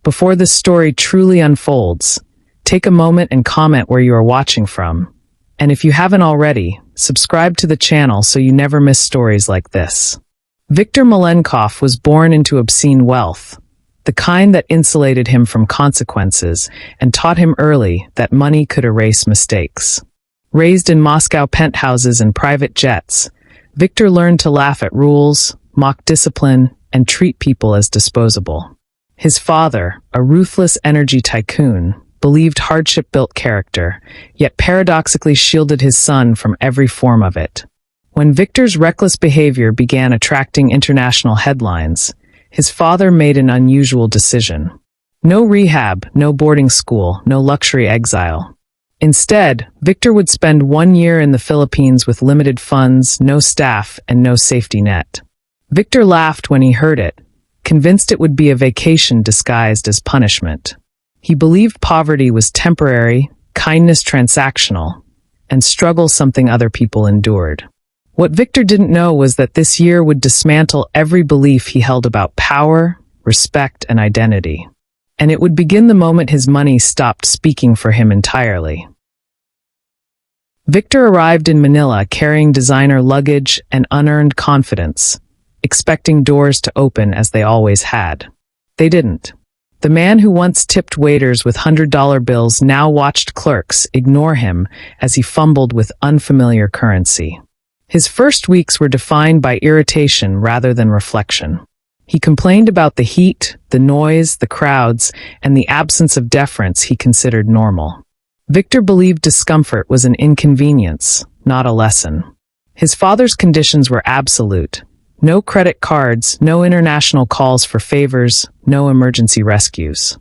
Before this story truly unfolds, take a moment and comment where you are watching from. And if you haven't already, subscribe to the channel so you never miss stories like this. Viktor Malenkov was born into obscene wealth, the kind that insulated him from consequences and taught him early that money could erase mistakes. Raised in Moscow penthouses and private jets, Viktor learned to laugh at rules, mock discipline, and treat people as disposable. His father, a ruthless energy tycoon, believed hardship built character, yet paradoxically shielded his son from every form of it. When Viktor's reckless behavior began attracting international headlines, his father made an unusual decision. No rehab, no boarding school, no luxury exile. Instead, Viktor would spend 1 year in the Philippines with limited funds, no staff, and no safety net. Viktor laughed when he heard it, convinced it would be a vacation disguised as punishment. He believed poverty was temporary, kindness transactional, and struggle something other people endured. What Viktor didn't know was that this year would dismantle every belief he held about power, respect, and identity. And it would begin the moment his money stopped speaking for him entirely. Viktor arrived in Manila carrying designer luggage and unearned confidence, expecting doors to open as they always had. They didn't. The man who once tipped waiters with $100 bills now watched clerks ignore him as he fumbled with unfamiliar currency. His first weeks were defined by irritation rather than reflection. He complained about the heat, the noise, the crowds, and the absence of deference he considered normal. Viktor believed discomfort was an inconvenience, not a lesson. His father's conditions were absolute. No credit cards, no international calls for favors, no emergency rescues.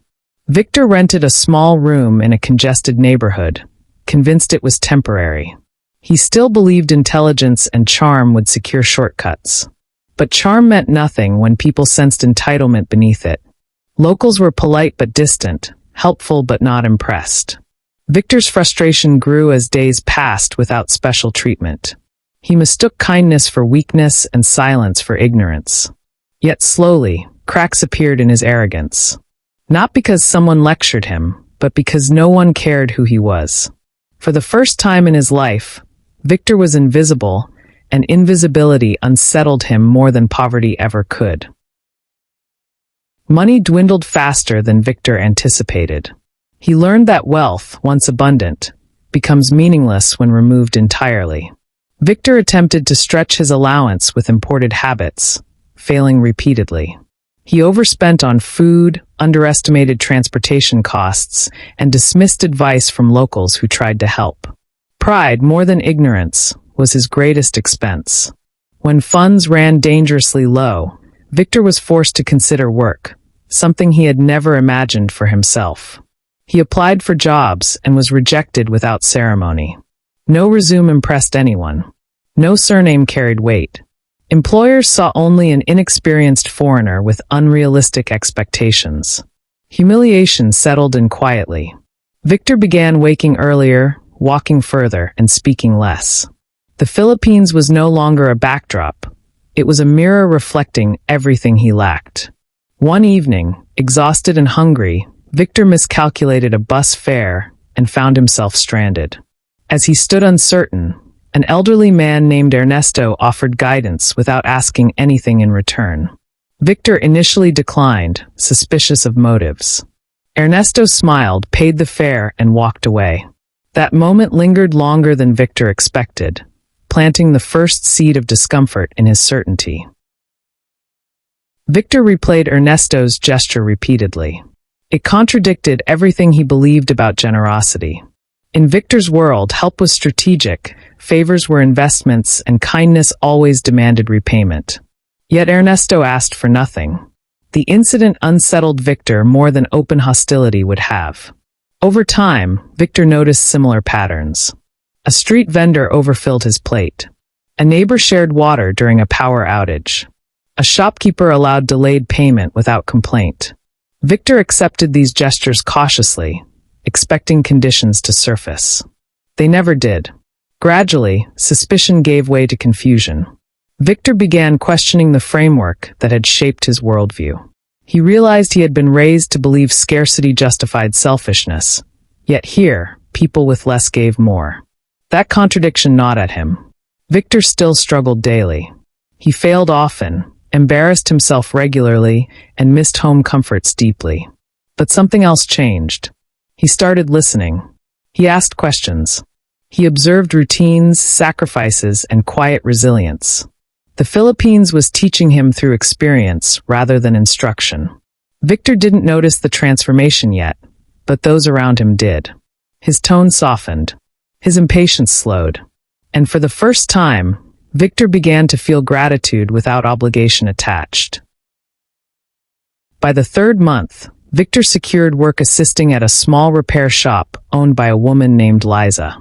Viktor rented a small room in a congested neighborhood, convinced it was temporary. He still believed intelligence and charm would secure shortcuts. But charm meant nothing when people sensed entitlement beneath it. Locals were polite but distant, helpful but not impressed. Viktor's frustration grew as days passed without special treatment. He mistook kindness for weakness and silence for ignorance. Yet slowly, cracks appeared in his arrogance. Not because someone lectured him, but because no one cared who he was. For the first time in his life, Viktor was invisible, and invisibility unsettled him more than poverty ever could. Money dwindled faster than Viktor anticipated. He learned that wealth, once abundant, becomes meaningless when removed entirely. Viktor attempted to stretch his allowance with imported habits, failing repeatedly. He overspent on food, underestimated transportation costs, and dismissed advice from locals who tried to help. Pride, more than ignorance, was his greatest expense. When funds ran dangerously low, Viktor was forced to consider work, something he had never imagined for himself. He applied for jobs and was rejected without ceremony. No resume impressed anyone. No surname carried weight. Employers saw only an inexperienced foreigner with unrealistic expectations. Humiliation settled in quietly. Viktor began waking earlier, walking further, and speaking less. The Philippines was no longer a backdrop. It was a mirror reflecting everything he lacked. One evening, exhausted and hungry, Viktor miscalculated a bus fare and found himself stranded. As he stood uncertain, an elderly man named Ernesto offered guidance without asking anything in return. Viktor initially declined, suspicious of motives. Ernesto smiled, paid the fare, and walked away. That moment lingered longer than Viktor expected, planting the first seed of discomfort in his certainty. Viktor replayed Ernesto's gesture repeatedly. It contradicted everything he believed about generosity. In Viktor's world, help was strategic, favors were investments, and kindness always demanded repayment. Yet Ernesto asked for nothing. The incident unsettled Viktor more than open hostility would have. Over time, Viktor noticed similar patterns. A street vendor overfilled his plate. A neighbor shared water during a power outage. A shopkeeper allowed delayed payment without complaint. Viktor accepted these gestures cautiously, expecting conditions to surface. They never did. Gradually, suspicion gave way to confusion. Viktor began questioning the framework that had shaped his worldview. He realized he had been raised to believe scarcity justified selfishness. Yet here, people with less gave more. That contradiction gnawed at him. Victor still struggled daily. He failed often, embarrassed himself regularly, and missed home comforts deeply. But something else changed. He started listening. He asked questions. He observed routines, sacrifices, and quiet resilience. The Philippines was teaching him through experience rather than instruction. Victor didn't notice the transformation yet, but those around him did. His tone softened. His impatience slowed. And for the first time, Victor began to feel gratitude without obligation attached. By the third month, Victor secured work assisting at a small repair shop owned by a woman named Liza.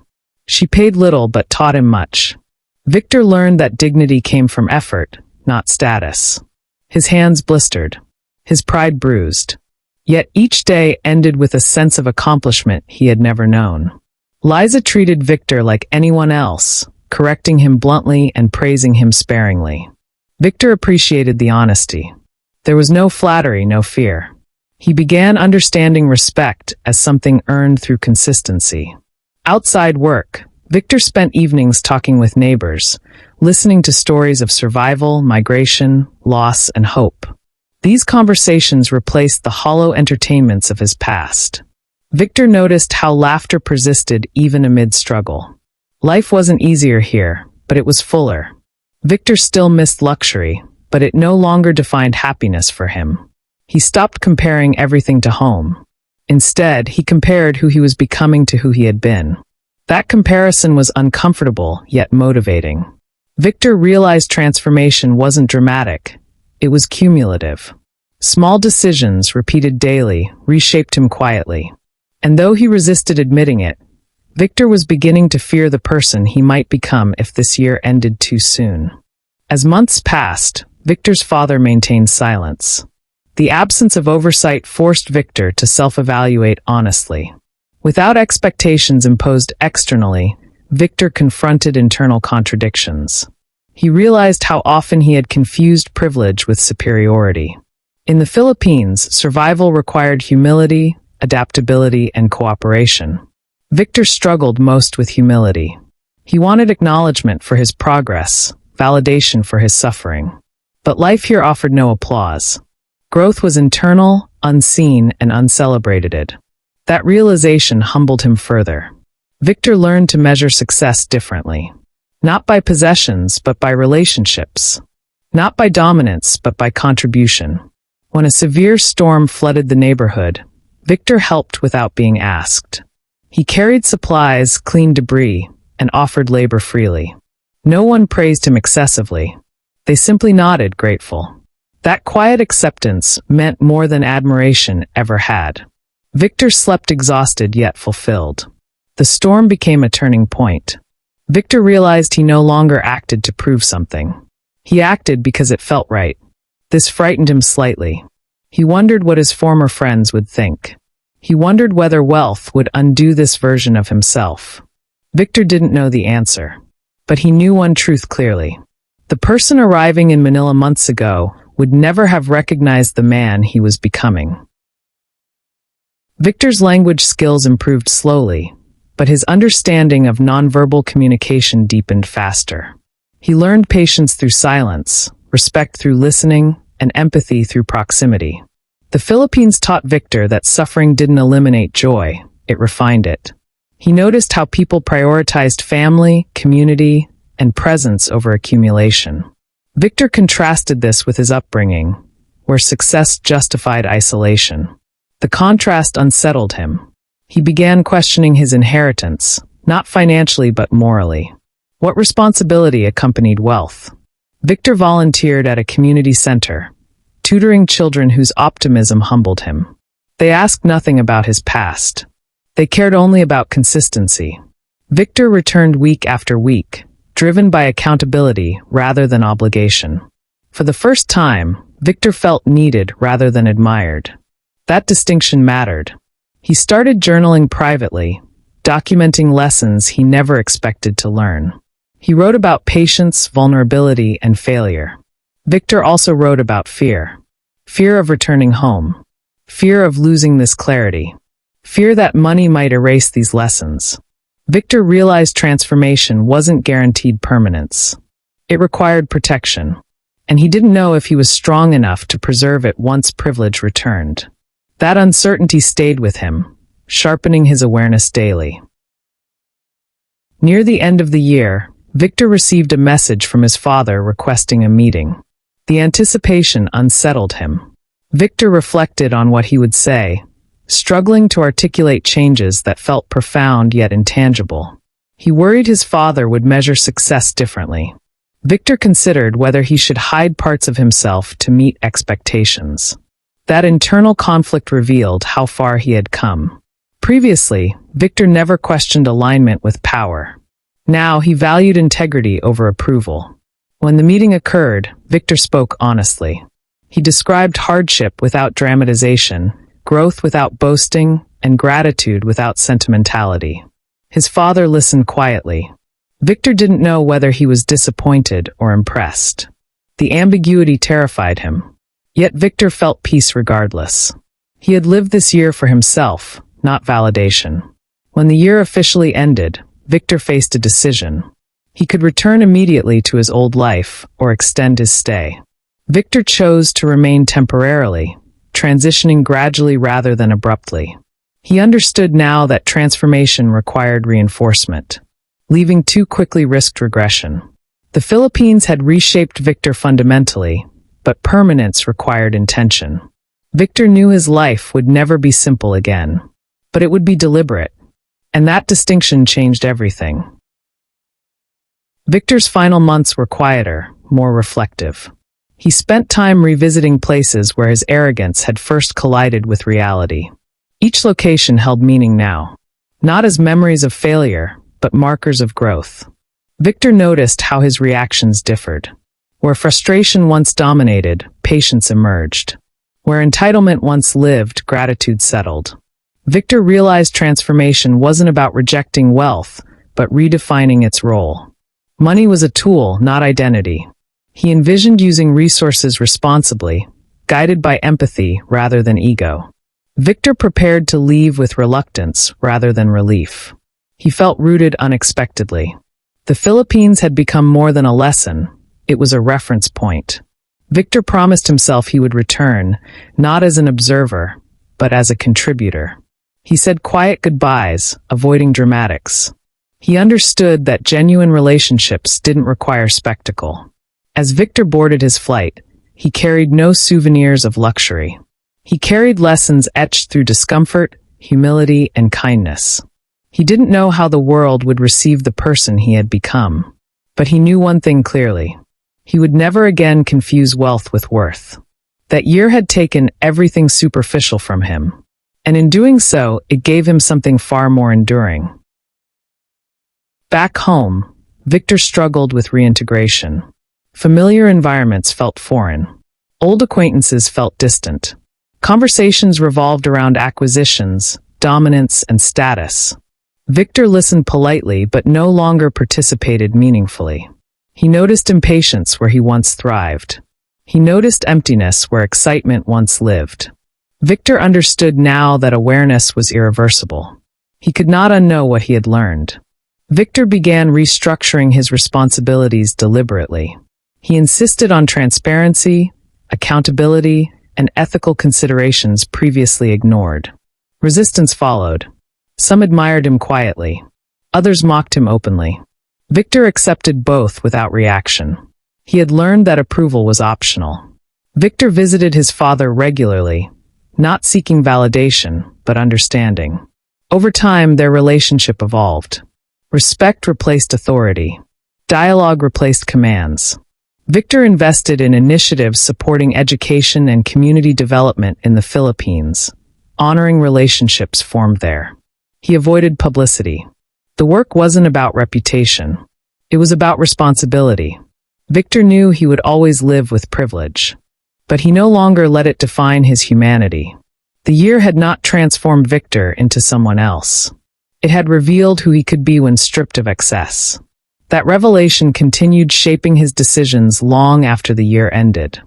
She paid little but taught him much. Victor learned that dignity came from effort, not status. His hands blistered. His pride bruised. Yet each day ended with a sense of accomplishment he had never known. Liza treated Victor like anyone else, correcting him bluntly and praising him sparingly. Victor appreciated the honesty. There was no flattery, no fear. He began understanding respect as something earned through consistency. Outside work, Victor spent evenings talking with neighbors, listening to stories of survival, migration, loss, and hope. These conversations replaced the hollow entertainments of his past. Victor noticed how laughter persisted even amid struggle. Life wasn't easier here, but it was fuller. Victor still missed luxury, but it no longer defined happiness for him. He stopped comparing everything to home. Instead, he compared who he was becoming to who he had been. That comparison was uncomfortable, yet motivating. Victor realized transformation wasn't dramatic. It was cumulative. Small decisions, repeated daily, reshaped him quietly. And though he resisted admitting it, Victor was beginning to fear the person he might become if this year ended too soon. As months passed, Victor's father maintained silence. The absence of oversight forced Victor to self-evaluate honestly. Without expectations imposed externally, Victor confronted internal contradictions. He realized how often he had confused privilege with superiority. In the Philippines, survival required humility, adaptability, and cooperation. Victor struggled most with humility. He wanted acknowledgement for his progress, validation for his suffering. But life here offered no applause. Growth was internal, unseen, and uncelebrated. That realization humbled him further. Victor learned to measure success differently. Not by possessions, but by relationships. Not by dominance, but by contribution. When a severe storm flooded the neighborhood, Victor helped without being asked. He carried supplies, cleaned debris, and offered labor freely. No one praised him excessively. They simply nodded, grateful. That quiet acceptance meant more than admiration ever had. Victor slept exhausted yet fulfilled. The storm became a turning point. Victor realized he no longer acted to prove something. He acted because it felt right. This frightened him slightly. He wondered what his former friends would think. He wondered whether wealth would undo this version of himself. Victor didn't know the answer. But he knew one truth clearly. The person arriving in Manila months ago would never have recognized the man he was becoming. Victor's language skills improved slowly, but his understanding of nonverbal communication deepened faster. He learned patience through silence, respect through listening, and empathy through proximity. The Philippines taught Victor that suffering didn't eliminate joy, it refined it. He noticed how people prioritized family, community, and presence over accumulation. Victor contrasted this with his upbringing, where success justified isolation. The contrast unsettled him. He began questioning his inheritance, not financially but morally. What responsibility accompanied wealth? Victor volunteered at a community center, tutoring children whose optimism humbled him. They asked nothing about his past. They cared only about consistency. Victor returned week after week, driven by accountability rather than obligation. For the first time, Victor felt needed rather than admired. That distinction mattered. He started journaling privately, documenting lessons he never expected to learn. He wrote about patience, vulnerability, and failure. Victor also wrote about fear. fear of returning home, fear of losing this clarity, fear that money might erase these lessons. Victor realized transformation wasn't guaranteed permanence. It required protection, and he didn't know if he was strong enough to preserve it once privilege returned. That uncertainty stayed with him, sharpening his awareness daily. Near the end of the year, Victor received a message from his father requesting a meeting. The anticipation unsettled him. Victor reflected on what he would say, struggling to articulate changes that felt profound yet intangible. He worried his father would measure success differently. Victor considered whether he should hide parts of himself to meet expectations. That internal conflict revealed how far he had come. Previously, Victor never questioned alignment with power. Now he valued integrity over approval. When the meeting occurred, Victor spoke honestly. He described hardship without dramatization, growth without boasting, and gratitude without sentimentality. His father listened quietly. Victor didn't know whether he was disappointed or impressed. The ambiguity terrified him. Yet Victor felt peace regardless. He had lived this year for himself, not validation. When the year officially ended, Victor faced a decision. He could return immediately to his old life or extend his stay. Victor chose to remain temporarily, transitioning gradually rather than abruptly. He understood now that transformation required reinforcement. Leaving too quickly risked regression. The Philippines had reshaped Victor fundamentally, but permanence required intention. Victor knew his life would never be simple again, but it would be deliberate. And that distinction changed everything. Victor's final months were quieter, more reflective. He spent time revisiting places where his arrogance had first collided with reality. Each location held meaning now, not as memories of failure, but markers of growth. Victor noticed how his reactions differed. Where frustration once dominated, patience emerged. Where entitlement once lived, gratitude settled. Victor realized transformation wasn't about rejecting wealth, but redefining its role. Money was a tool, not identity. He envisioned using resources responsibly, guided by empathy rather than ego. Victor prepared to leave with reluctance rather than relief. He felt rooted unexpectedly. The Philippines had become more than a lesson, it was a reference point. Victor promised himself he would return, not as an observer, but as a contributor. He said quiet goodbyes, avoiding dramatics. He understood that genuine relationships didn't require spectacle. As Victor boarded his flight, he carried no souvenirs of luxury. He carried lessons etched through discomfort, humility, and kindness. He didn't know how the world would receive the person he had become. But he knew one thing clearly. He would never again confuse wealth with worth. That year had taken everything superficial from him. And in doing so, it gave him something far more enduring. Back home, Victor struggled with reintegration. Familiar environments felt foreign. Old acquaintances felt distant. Conversations revolved around acquisitions, dominance, and status. Victor listened politely but no longer participated meaningfully. He noticed impatience where he once thrived. He noticed emptiness where excitement once lived. Victor understood now that awareness was irreversible. He could not unknow what he had learned. Victor began restructuring his responsibilities deliberately. He insisted on transparency, accountability, and ethical considerations previously ignored. Resistance followed. Some admired him quietly. Others mocked him openly. Victor accepted both without reaction. He had learned that approval was optional. Victor visited his father regularly, not seeking validation, but understanding. Over time, their relationship evolved. Respect replaced authority. Dialogue replaced commands. Victor invested in initiatives supporting education and community development in the Philippines, honoring relationships formed there. He avoided publicity. The work wasn't about reputation. It was about responsibility. Victor knew he would always live with privilege. But he no longer let it define his humanity. The year had not transformed Victor into someone else. It had revealed who he could be when stripped of excess. That revelation continued shaping his decisions long after the year ended.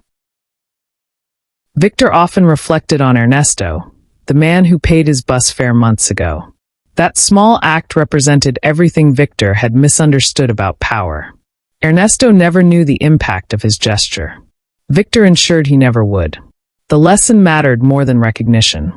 Victor often reflected on Ernesto, the man who paid his bus fare months ago. That small act represented everything Victor had misunderstood about power. Ernesto never knew the impact of his gesture. Victor ensured he never would. The lesson mattered more than recognition.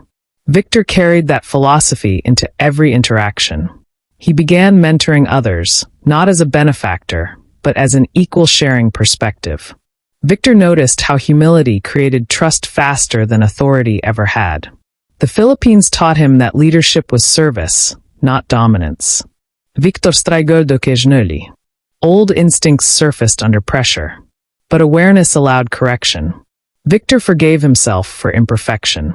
Victor carried that philosophy into every interaction. He began mentoring others, not as a benefactor, but as an equal sharing perspective. Victor noticed how humility created trust faster than authority ever had. The Philippines taught him that leadership was service, not dominance. Victor strigol do quejnuli. Old instincts surfaced under pressure, but awareness allowed correction. Victor forgave himself for imperfection.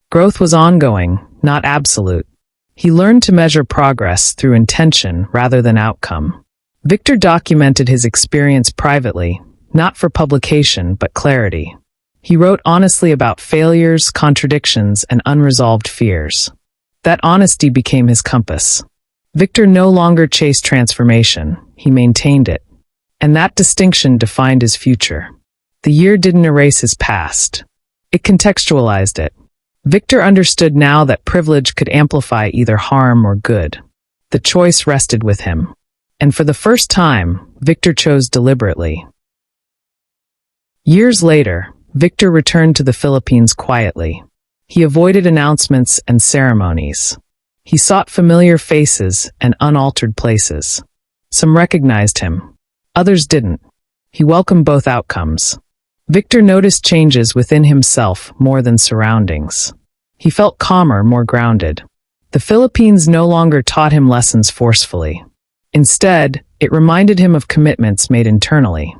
Growth was ongoing, not absolute. He learned to measure progress through intention rather than outcome. Victor documented his experience privately, not for publication but clarity. He wrote honestly about failures, contradictions, and unresolved fears. That honesty became his compass. Victor no longer chased transformation, he maintained it. And that distinction defined his future. The year didn't erase his past. It contextualized it. Victor understood now that privilege could amplify either harm or good. The choice rested with him. And for the first time, Victor chose deliberately. Years later, Victor returned to the Philippines quietly. He avoided announcements and ceremonies. He sought familiar faces and unaltered places. Some recognized him. Others didn't. He welcomed both outcomes. Victor noticed changes within himself more than surroundings. He felt calmer, more grounded. The Philippines no longer taught him lessons forcefully. Instead, it reminded him of commitments made internally.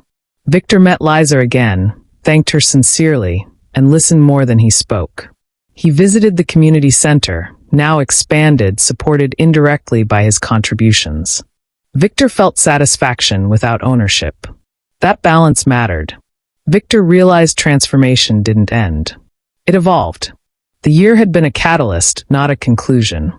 Victor met Liza again, thanked her sincerely, and listened more than he spoke. He visited the community center, now expanded, supported indirectly by his contributions. Victor felt satisfaction without ownership. That balance mattered. Victor realized transformation didn't end. It evolved. The year had been a catalyst, not a conclusion.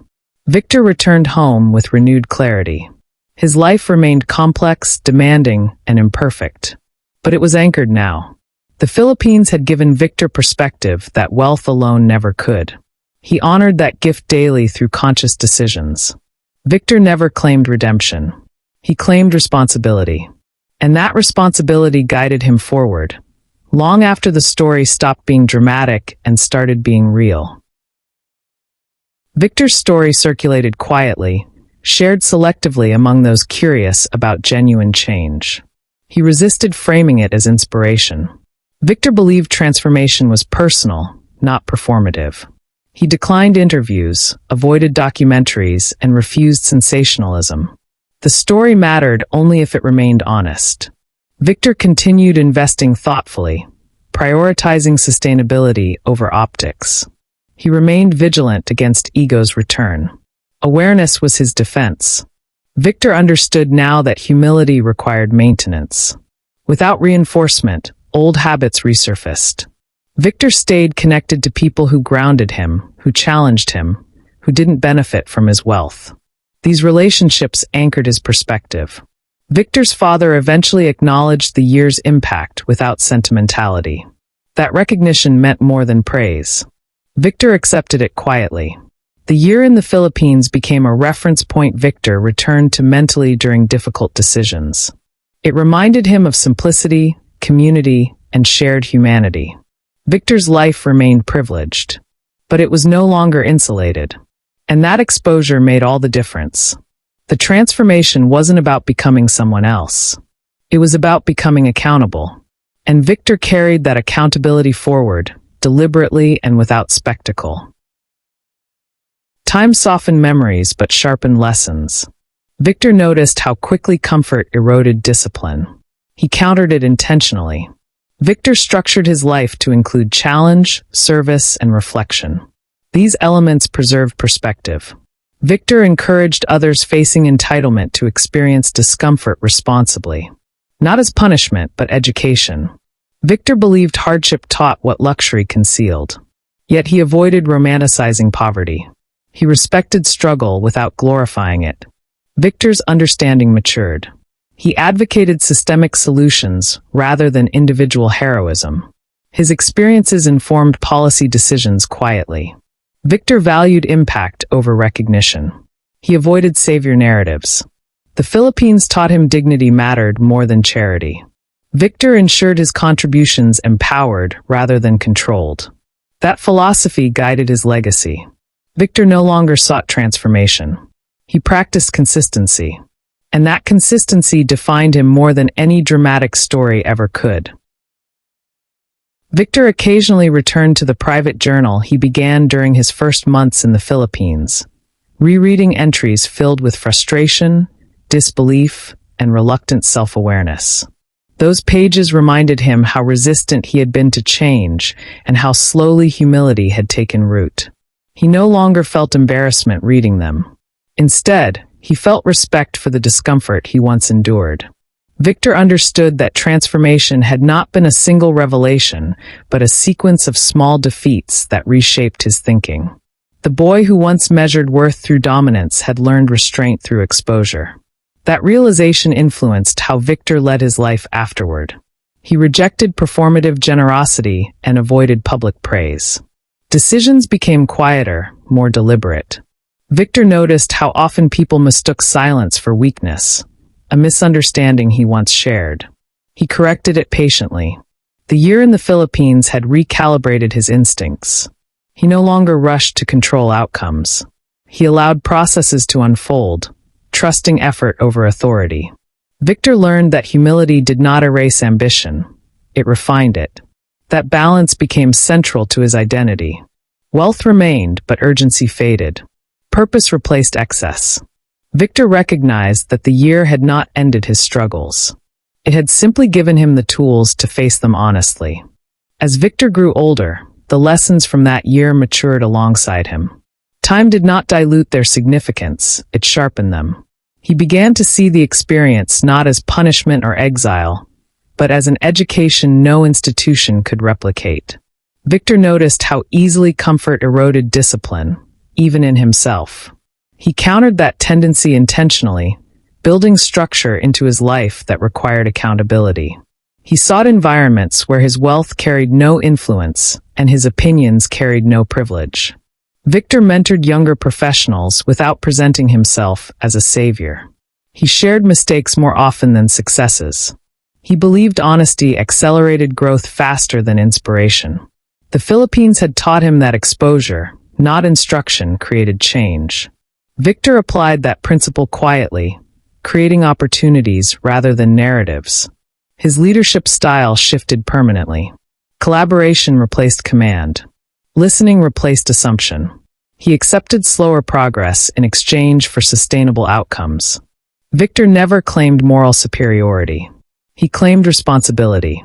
Victor returned home with renewed clarity. His life remained complex, demanding, and imperfect. But it was anchored now. The Philippines had given Victor perspective that wealth alone never could. He honored that gift daily through conscious decisions. Victor never claimed redemption. He claimed responsibility. And that responsibility guided him forward, long after the story stopped being dramatic and started being real. Victor's story circulated quietly, shared selectively among those curious about genuine change. He resisted framing it as inspiration. Victor believed transformation was personal, not performative. He declined interviews, avoided documentaries, and refused sensationalism. The story mattered only if it remained honest. Victor continued investing thoughtfully, prioritizing sustainability over optics. He remained vigilant against ego's return. Awareness was his defense. Victor understood now that humility required maintenance. Without reinforcement, old habits resurfaced. Victor stayed connected to people who grounded him, who challenged him, who didn't benefit from his wealth. These relationships anchored his perspective. Victor's father eventually acknowledged the year's impact without sentimentality. That recognition meant more than praise. Victor accepted it quietly. The year in the Philippines became a reference point Victor returned to mentally during difficult decisions. It reminded him of simplicity, community, and shared humanity. Victor's life remained privileged, but it was no longer insulated. And that exposure made all the difference. The transformation wasn't about becoming someone else. It was about becoming accountable. And Victor carried that accountability forward, deliberately and without spectacle. Time softened memories but sharpened lessons. Victor noticed how quickly comfort eroded discipline. He countered it intentionally. Victor structured his life to include challenge, service, and reflection. These elements preserved perspective. Victor encouraged others facing entitlement to experience discomfort responsibly. Not as punishment, but education. Victor believed hardship taught what luxury concealed. Yet he avoided romanticizing poverty. He respected struggle without glorifying it. Victor's understanding matured. He advocated systemic solutions rather than individual heroism. His experiences informed policy decisions quietly. Victor valued impact over recognition. He avoided savior narratives. The Philippines taught him dignity mattered more than charity. Victor ensured his contributions empowered rather than controlled. That philosophy guided his legacy. Victor no longer sought transformation. He practiced consistency. And that consistency defined him more than any dramatic story ever could. Victor occasionally returned to the private journal he began during his first months in the Philippines, rereading entries filled with frustration, disbelief, and reluctant self-awareness. Those pages reminded him how resistant he had been to change and how slowly humility had taken root. He no longer felt embarrassment reading them. Instead, he felt respect for the discomfort he once endured. Victor understood that transformation had not been a single revelation, but a sequence of small defeats that reshaped his thinking. The boy who once measured worth through dominance had learned restraint through exposure. That realization influenced how Victor led his life afterward. He rejected performative generosity and avoided public praise. Decisions became quieter, more deliberate. Victor noticed how often people mistook silence for weakness, a misunderstanding he once shared. He corrected it patiently. The year in the Philippines had recalibrated his instincts. He no longer rushed to control outcomes. He allowed processes to unfold, trusting effort over authority. Victor learned that humility did not erase ambition. It refined it. That balance became central to his identity. Wealth remained, but urgency faded. Purpose replaced excess. Victor recognized that the year had not ended his struggles. It had simply given him the tools to face them honestly. As Victor grew older, the lessons from that year matured alongside him. Time did not dilute their significance, it sharpened them. He began to see the experience not as punishment or exile, but as an education no institution could replicate. Victor noticed how easily comfort eroded discipline, even in himself. He countered that tendency intentionally, building structure into his life that required accountability. He sought environments where his wealth carried no influence and his opinions carried no privilege. Victor mentored younger professionals without presenting himself as a savior. He shared mistakes more often than successes. He believed honesty accelerated growth faster than inspiration. The Philippines had taught him that exposure, not instruction, created change. Victor applied that principle quietly, creating opportunities rather than narratives. His leadership style shifted permanently. Collaboration replaced command. Listening replaced assumption. He accepted slower progress in exchange for sustainable outcomes. Victor never claimed moral superiority. He claimed responsibility.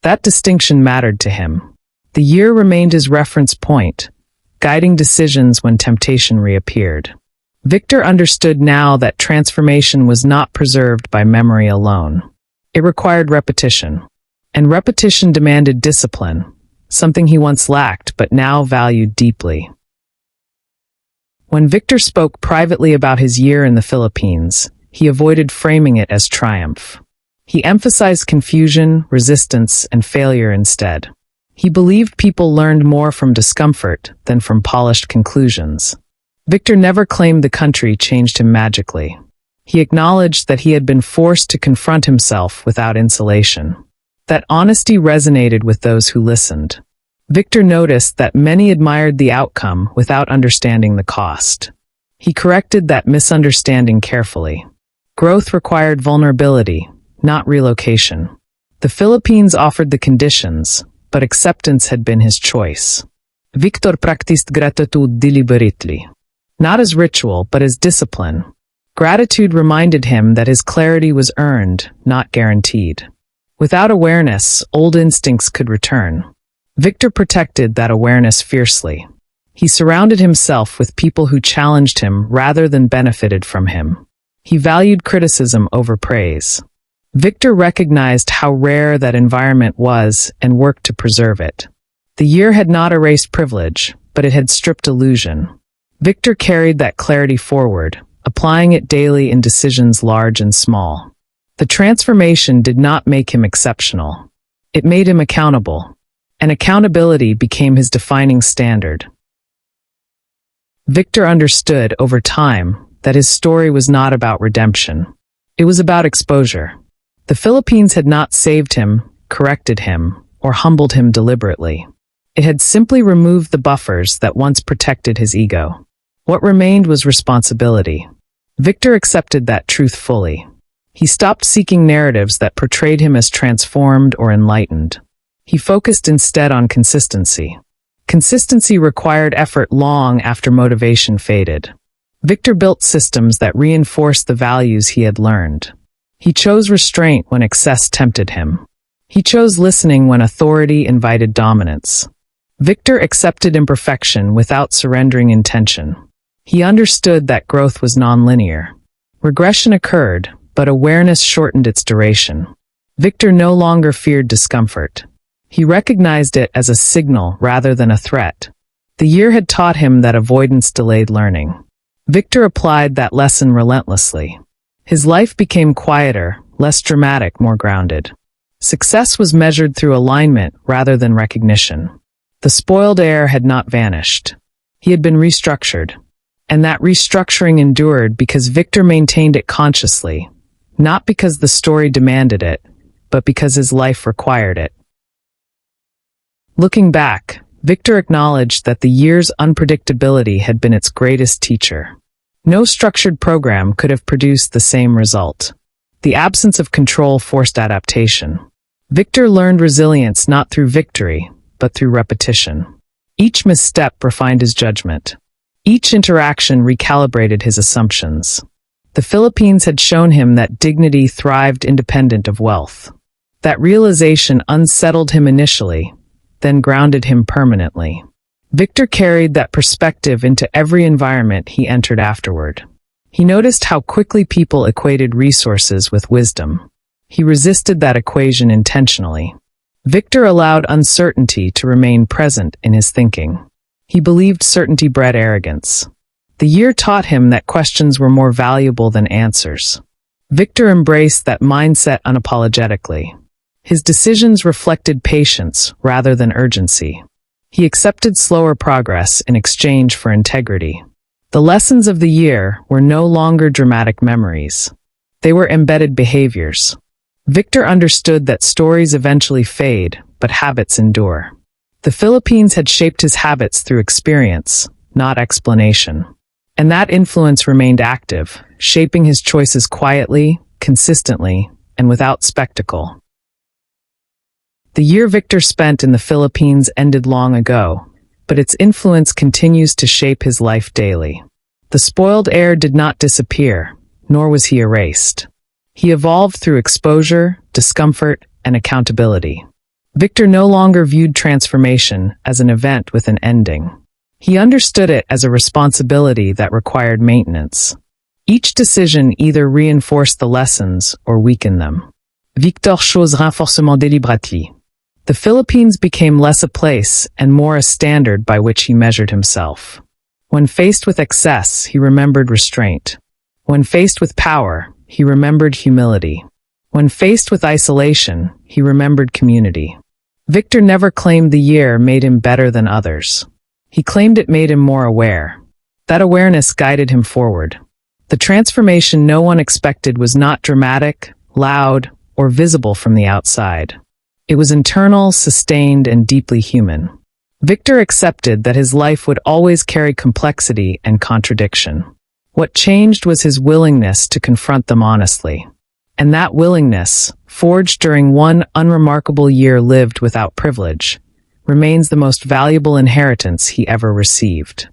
That distinction mattered to him. The year remained his reference point, guiding decisions when temptation reappeared. Victor understood now that transformation was not preserved by memory alone. It required repetition. And repetition demanded discipline, something he once lacked but now valued deeply. When Victor spoke privately about his year in the Philippines, he avoided framing it as triumph. He emphasized confusion, resistance, and failure instead. He believed people learned more from discomfort than from polished conclusions. Victor never claimed the country changed him magically. He acknowledged that he had been forced to confront himself without insulation. That honesty resonated with those who listened. Victor noticed that many admired the outcome without understanding the cost. He corrected that misunderstanding carefully. Growth required vulnerability, not relocation. The Philippines offered the conditions, but acceptance had been his choice. Victor practiced gratitude deliberately. Not as ritual, but as discipline. Gratitude reminded him that his clarity was earned, not guaranteed. Without awareness, old instincts could return. Victor protected that awareness fiercely. He surrounded himself with people who challenged him rather than benefited from him. He valued criticism over praise. Victor recognized how rare that environment was and worked to preserve it. The year had not erased privilege, but it had stripped illusion. Victor carried that clarity forward, applying it daily in decisions large and small. The transformation did not make him exceptional. It made him accountable. and accountability became his defining standard. Victor understood over time that his story was not about redemption. It was about exposure. The Philippines had not saved him, corrected him, or humbled him deliberately. It had simply removed the buffers that once protected his ego. What remained was responsibility. Victor accepted that truth fully. He stopped seeking narratives that portrayed him as transformed or enlightened. He focused instead on consistency. Consistency required effort long after motivation faded. Victor built systems that reinforced the values he had learned. He chose restraint when excess tempted him. He chose listening when authority invited dominance. Victor accepted imperfection without surrendering intention. He understood that growth was nonlinear. Regression occurred, but awareness shortened its duration. Victor no longer feared discomfort. He recognized it as a signal rather than a threat. The year had taught him that avoidance delayed learning. Victor applied that lesson relentlessly. His life became quieter, less dramatic, more grounded. Success was measured through alignment rather than recognition. The spoiled heir had not vanished. He had been restructured. And that restructuring endured because Victor maintained it consciously, not because the story demanded it, but because his life required it. Looking back, Victor acknowledged that the year's unpredictability had been its greatest teacher. No structured program could have produced the same result. The absence of control forced adaptation. Victor learned resilience not through victory, but through repetition. Each misstep refined his judgment. Each interaction recalibrated his assumptions. The Philippines had shown him that dignity thrived independent of wealth. That realization unsettled him initially, then grounded him permanently. Victor carried that perspective into every environment he entered afterward. He noticed how quickly people equated resources with wisdom. He resisted that equation intentionally. Victor allowed uncertainty to remain present in his thinking. He believed certainty bred arrogance. The year taught him that questions were more valuable than answers. Victor embraced that mindset unapologetically. His decisions reflected patience rather than urgency. He accepted slower progress in exchange for integrity. The lessons of the year were no longer dramatic memories. They were embedded behaviors. Victor understood that stories eventually fade, but habits endure. The Philippines had shaped his habits through experience, not explanation. And that influence remained active, shaping his choices quietly, consistently, and without spectacle. The year Victor spent in the Philippines ended long ago, but its influence continues to shape his life daily. The spoiled heir did not disappear, nor was he erased. He evolved through exposure, discomfort, and accountability. Victor no longer viewed transformation as an event with an ending. He understood it as a responsibility that required maintenance. Each decision either reinforced the lessons or weakened them. Victor chose renforcement délibératif. The Philippines became less a place and more a standard by which he measured himself. When faced with excess, he remembered restraint. When faced with power, he remembered humility. When faced with isolation, he remembered community. Victor never claimed the year made him better than others. He claimed it made him more aware. That awareness guided him forward. The transformation no one expected was not dramatic, loud, or visible from the outside. It was internal, sustained, and deeply human. Victor accepted that his life would always carry complexity and contradiction. What changed was his willingness to confront them honestly. And that willingness, forged during one unremarkable year lived without privilege, remains the most valuable inheritance he ever received.